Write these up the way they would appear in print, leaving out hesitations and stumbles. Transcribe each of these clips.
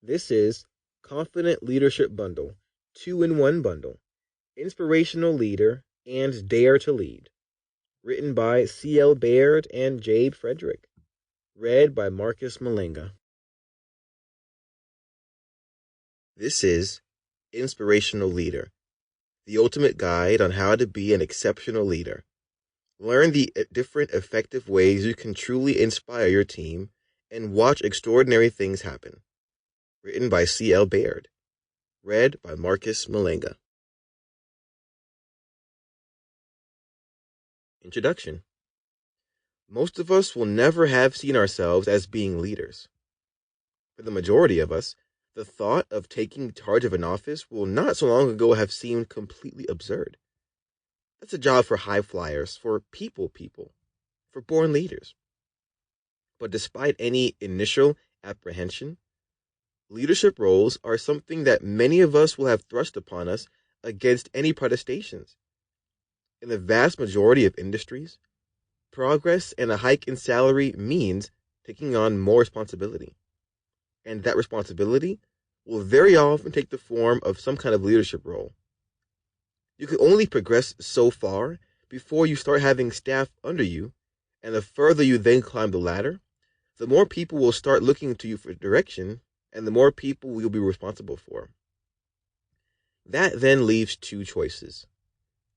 This is Confident Leadership Bundle, 2-in-1 bundle, Inspirational Leader and Dare to Lead, written by C.L. Baird and J. Frederick, read by Marcus Mulenga. This is Inspirational Leader, the ultimate guide on how to be an exceptional leader. Learn the different effective ways you can truly inspire your team and watch extraordinary things happen. Written by C.L. Baird. Read by Marcus Mulenga. Introduction. Most of us will never have seen ourselves as being leaders. For the majority of us, the thought of taking charge of an office will not so long ago have seemed completely absurd. That's a job for high flyers, for people, for born leaders. But despite any initial apprehension, leadership roles are something that many of us will have thrust upon us against any protestations. In the vast majority of industries, progress and a hike in salary means taking on more responsibility. And that responsibility will very often take the form of some kind of leadership role. You can only progress so far before you start having staff under you, and the further you then climb the ladder, the more people will start looking to you for direction, and the more people you'll be responsible for. That then leaves two choices: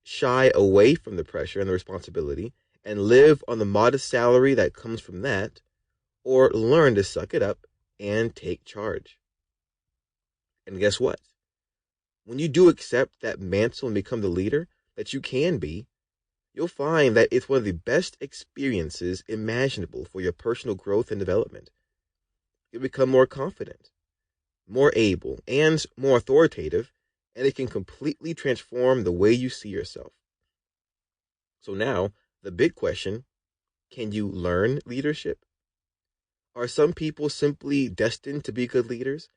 shy away from the pressure and the responsibility and live on the modest salary that comes from that, or learn to suck it up and take charge. And guess what? When you do accept that mantle and become the leader that you can be, you'll find that it's one of the best experiences imaginable for your personal growth and development. You'll become more confident, more able, and more authoritative, and it can completely transform the way you see yourself. So now, the big question: can you learn leadership? Are some people simply destined to be good leaders,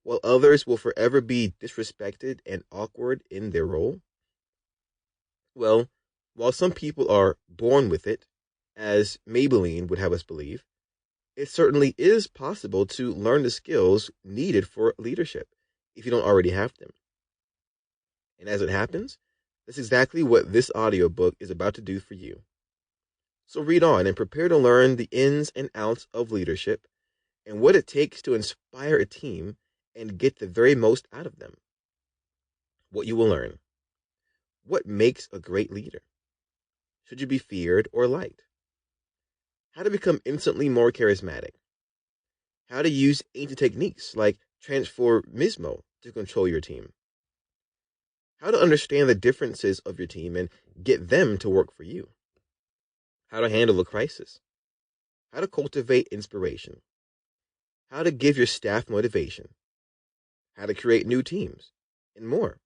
while others will forever be disrespected and awkward in their role? Well, while some people are born with it, as Maybelline would have us believe, it certainly is possible to learn the skills needed for leadership if you don't already have them. And as it happens, that's exactly what this audiobook is about to do for you. So read on and prepare to learn the ins and outs of leadership and what it takes to inspire a team and get the very most out of them. What you will learn: what makes a great leader? Should you be feared or liked? How to become instantly more charismatic? How to use ancient techniques like transformismo to control your team? How to understand the differences of your team and get them to work for you? How to handle a crisis? How to cultivate inspiration? How to give your staff motivation? How to create new teams? And more.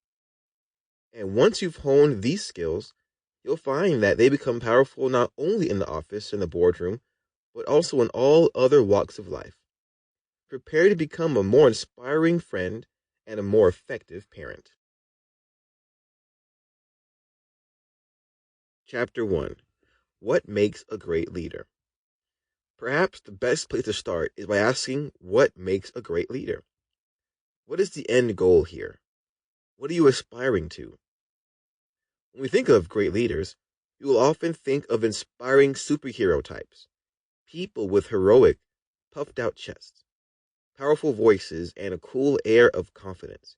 And once you've honed these skills, you'll find that they become powerful not only in the office and the boardroom, but also in all other walks of life. Prepare to become a more inspiring friend and a more effective parent. Chapter 1. What makes a great leader? Perhaps the best place to start is by asking what makes a great leader. What is the end goal here? What are you aspiring to? When we think of great leaders, you will often think of inspiring superhero types, people with heroic, puffed out chests, powerful voices, and a cool air of confidence.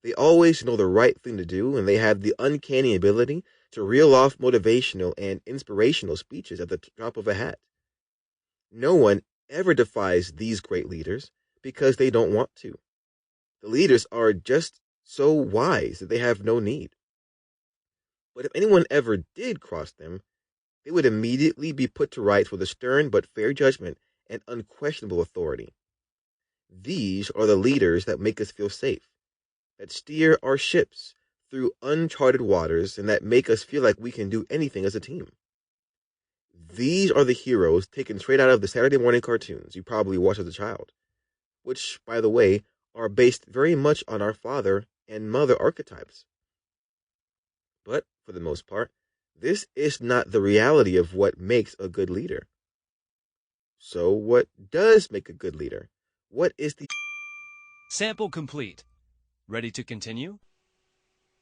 They always know the right thing to do, and they have the uncanny ability to reel off motivational and inspirational speeches at the drop of a hat. No one ever defies these great leaders because they don't want to. The leaders are just so wise that they have no need. But if anyone ever did cross them, they would immediately be put to rights with a stern but fair judgment and unquestionable authority. These are the leaders that make us feel safe, that steer our ships through uncharted waters, and that make us feel like we can do anything as a team. These are the heroes taken straight out of the Saturday morning cartoons you probably watched as a child, which, by the way, are based very much on our father and mother archetypes. But, for the most part, this is not the reality of what makes a good leader. So what does make a good leader? What is the Sample complete. Ready to continue?